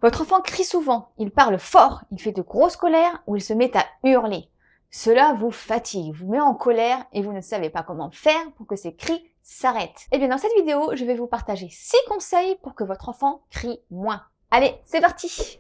Votre enfant crie souvent, il parle fort, il fait de grosses colères ou il se met à hurler. Cela vous fatigue, vous met en colère et vous ne savez pas comment faire pour que ces cris s'arrêtent. Eh bien dans cette vidéo, je vais vous partager 6 conseils pour que votre enfant crie moins. Allez, c'est parti!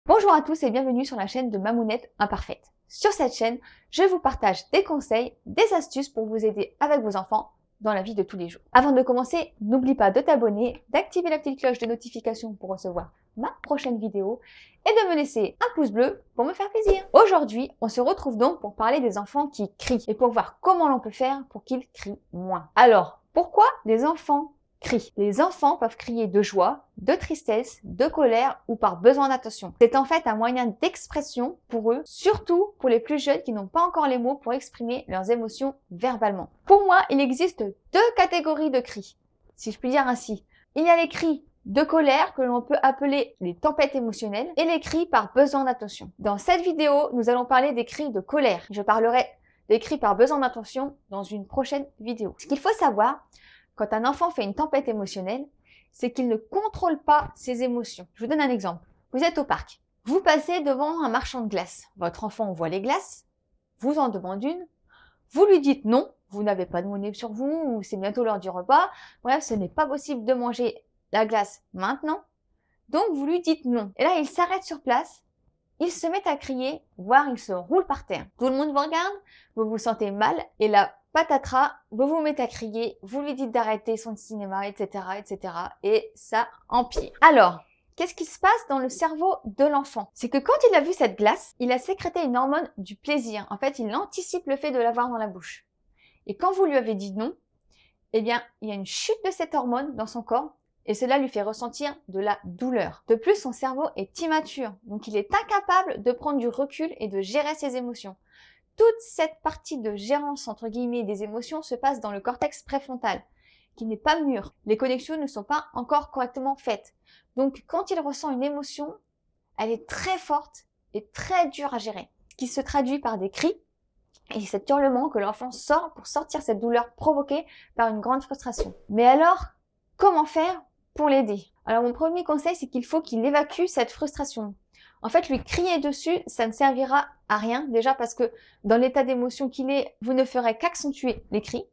Bonjour à tous et bienvenue sur la chaîne de Mamounette Imparfaite. Sur cette chaîne, je vous partage des conseils, des astuces pour vous aider avec vos enfants dans la vie de tous les jours. Avant de commencer, n'oublie pas de t'abonner, d'activer la petite cloche de notification pour recevoir ma prochaine vidéo et de me laisser un pouce bleu pour me faire plaisir. Aujourd'hui, on se retrouve donc pour parler des enfants qui crient et pour voir comment l'on peut faire pour qu'ils crient moins. Alors, pourquoi les enfants crient? Les enfants peuvent crier de joie, de tristesse, de colère ou par besoin d'attention. C'est en fait un moyen d'expression pour eux, surtout pour les plus jeunes qui n'ont pas encore les mots pour exprimer leurs émotions verbalement. Pour moi, il existe 2 catégories de cris, si je puis dire ainsi. Il y a les cris de colère que l'on peut appeler les tempêtes émotionnelles et les cris par besoin d'attention. Dans cette vidéo, nous allons parler des cris de colère. Je parlerai des cris par besoin d'attention dans une prochaine vidéo. Ce qu'il faut savoir, quand un enfant fait une tempête émotionnelle, c'est qu'il ne contrôle pas ses émotions. Je vous donne un exemple. Vous êtes au parc. Vous passez devant un marchand de glace. Votre enfant voit les glaces, vous en demande une. Vous lui dites non, vous n'avez pas de monnaie sur vous, ou c'est bientôt l'heure du repas. Bref, ce n'est pas possible de manger la glace maintenant. Donc, vous lui dites non. Et là, il s'arrête sur place. Il se met à crier, voire il se roule par terre. Tout le monde vous regarde, vous vous sentez mal, et là, patatras, vous vous mettez à crier, vous lui dites d'arrêter son cinéma, etc., etc., et ça empire. Alors, qu'est-ce qui se passe dans le cerveau de l'enfant? C'est que quand il a vu cette glace, il a sécrété une hormone du plaisir. En fait, il anticipe le fait de l'avoir dans la bouche. Et quand vous lui avez dit non, eh bien, il y a une chute de cette hormone dans son corps, et cela lui fait ressentir de la douleur. De plus, son cerveau est immature, donc il est incapable de prendre du recul et de gérer ses émotions. Toute cette partie de gérance, entre guillemets, des émotions se passe dans le cortex préfrontal, qui n'est pas mûr. Les connexions ne sont pas encore correctement faites. Donc, quand il ressent une émotion, elle est très forte et très dure à gérer, ce qui se traduit par des cris et cet hurlement que l'enfant sort pour sortir cette douleur provoquée par une grande frustration. Mais alors, comment faire pour l'aider? Alors, mon premier conseil, c'est qu'il faut qu'il évacue cette frustration. En fait, lui crier dessus, ça ne servira à rien. Déjà parce que dans l'état d'émotion qu'il est, vous ne ferez qu'accentuer les cris.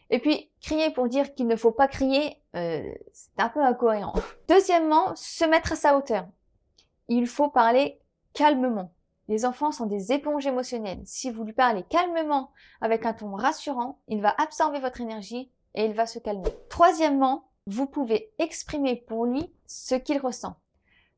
Et puis, crier pour dire qu'il ne faut pas crier, c'est un peu incohérent. Deuxièmement, se mettre à sa hauteur. Il faut parler calmement. Les enfants sont des éponges émotionnelles. Si vous lui parlez calmement, avec un ton rassurant, il va absorber votre énergie et il va se calmer. Troisièmement, vous pouvez exprimer pour lui ce qu'il ressent.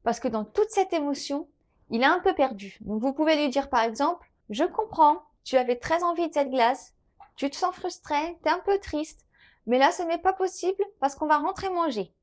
Parce que dans toute cette émotion, il est un peu perdu. Donc vous pouvez lui dire par exemple, je comprends, tu avais très envie de cette glace, tu te sens frustré, tu es un peu triste, mais là ce n'est pas possible parce qu'on va rentrer manger.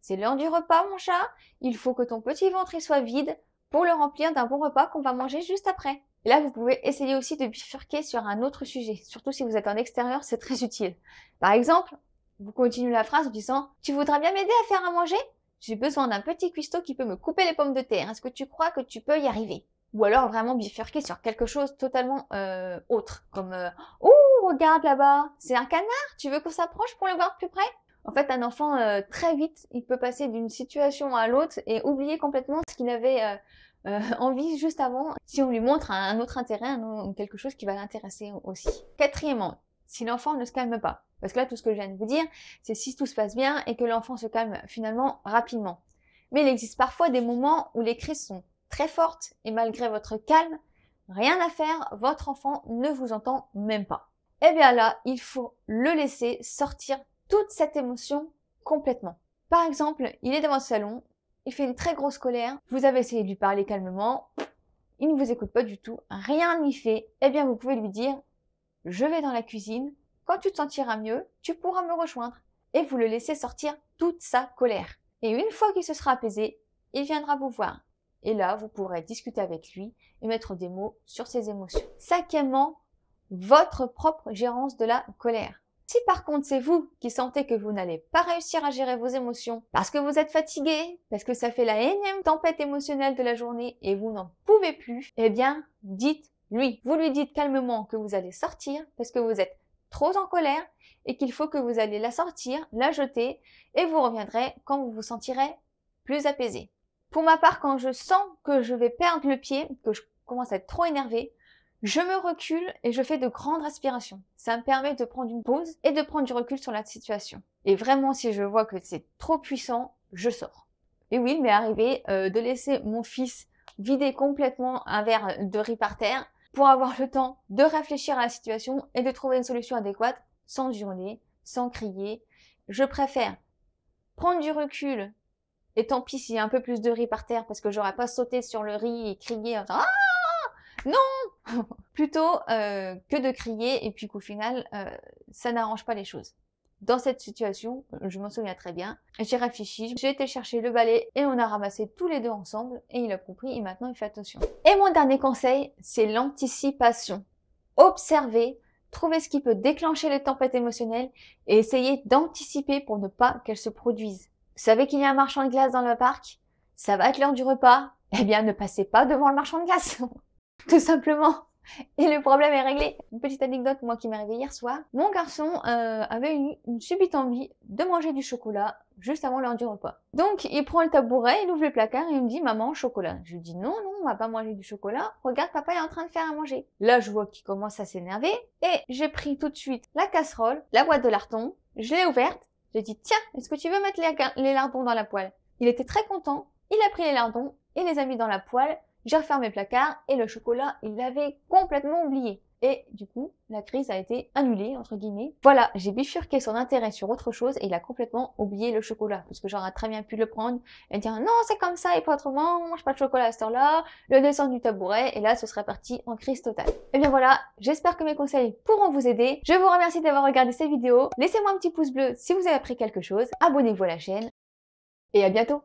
C'est l'heure du repas mon chat, il faut que ton petit ventre y soit vide pour le remplir d'un bon repas qu'on va manger juste après. Et là vous pouvez essayer aussi de bifurquer sur un autre sujet, surtout si vous êtes en extérieur, c'est très utile. Par exemple, vous continuez la phrase en disant, tu voudrais bien m'aider à faire à manger? J'ai besoin d'un petit cuistot qui peut me couper les pommes de terre. Est-ce que tu crois que tu peux y arriver? Ou alors vraiment bifurquer sur quelque chose totalement autre. Comme oh, regarde là-bas, c'est un canard, tu veux qu'on s'approche pour le voir de plus près? En fait, un enfant, très vite, il peut passer d'une situation à l'autre et oublier complètement ce qu'il avait envie juste avant, si on lui montre un autre intérêt, quelque chose qui va l'intéresser aussi. Quatrièmement, si l'enfant ne se calme pas. Parce que là, tout ce que je viens de vous dire, c'est si tout se passe bien et que l'enfant se calme finalement rapidement. Mais il existe parfois des moments où les crises sont très fortes et malgré votre calme, rien à faire, votre enfant ne vous entend même pas. Et bien là, il faut le laisser sortir toute cette émotion complètement. Par exemple, il est dans votre salon, il fait une très grosse colère, vous avez essayé de lui parler calmement, il ne vous écoute pas du tout, rien n'y fait, et bien vous pouvez lui dire « Je vais dans la cuisine ». Quand tu te sentiras mieux, tu pourras me rejoindre. Et vous le laissez sortir toute sa colère. Et une fois qu'il se sera apaisé, il viendra vous voir. Et là, vous pourrez discuter avec lui et mettre des mots sur ses émotions. Cinquièmement, votre propre gérance de la colère. Si par contre c'est vous qui sentez que vous n'allez pas réussir à gérer vos émotions parce que vous êtes fatigué, parce que ça fait la énième tempête émotionnelle de la journée et vous n'en pouvez plus, eh bien, dites-lui. Vous lui dites calmement que vous allez sortir parce que vous êtes trop en colère et qu'il faut que vous allez la sortir, la jeter et vous reviendrez quand vous vous sentirez plus apaisé. Pour ma part, quand je sens que je vais perdre le pied, que je commence à être trop énervée, je me recule et je fais de grandes respirations. Ça me permet de prendre une pause et de prendre du recul sur la situation. Et vraiment, si je vois que c'est trop puissant, je sors. Et oui, il m'est arrivé de laisser mon fils vider complètement un verre de riz par terre pour avoir le temps de réfléchir à la situation et de trouver une solution adéquate sans hurler, sans crier. Je préfère prendre du recul et tant pis s'il y a un peu plus de riz par terre parce que j'aurais pas sauté sur le riz et crié « Ah !» Non plutôt que de crier et puis qu'au final, ça n'arrange pas les choses. Dans cette situation, je m'en souviens très bien, j'ai réfléchi, j'ai été chercher le balai et on a ramassé tous les deux ensemble et il a compris et maintenant il fait attention. Et mon dernier conseil, c'est l'anticipation. Observez, trouvez ce qui peut déclencher les tempêtes émotionnelles et essayez d'anticiper pour ne pas qu'elles se produisent. Vous savez qu'il y a un marchand de glace dans le parc? Ça va être l'heure du repas? Eh bien, ne passez pas devant le marchand de glace tout simplement. Et le problème est réglé. Une petite anecdote, moi qui m'est arrivée hier soir. Mon garçon avait eu une subite envie de manger du chocolat juste avant l'heure du repas. Donc il prend le tabouret, il ouvre le placard et il me dit « Maman, chocolat ». Je lui dis « Non, non, on va pas manger du chocolat. Regarde, papa est en train de faire à manger ». Là, je vois qu'il commence à s'énerver et j'ai pris tout de suite la casserole, la boîte de lardons, je l'ai ouverte. J'ai dit « Tiens, est-ce que tu veux mettre les lardons dans la poêle ?» Il était très content. Il a pris les lardons et les a mis dans la poêle. J'ai refermé le placard et le chocolat, il l'avait complètement oublié. Et du coup, la crise a été annulée, entre guillemets. Voilà, j'ai bifurqué son intérêt sur autre chose et il a complètement oublié le chocolat. Parce que j'aurais très bien pu le prendre et dire non, c'est comme ça et pas autrement, on mange pas de chocolat à cette heure-là, le descendre du tabouret et là, ce serait parti en crise totale. Et bien voilà, j'espère que mes conseils pourront vous aider. Je vous remercie d'avoir regardé cette vidéo. Laissez-moi un petit pouce bleu si vous avez appris quelque chose. Abonnez-vous à la chaîne et à bientôt.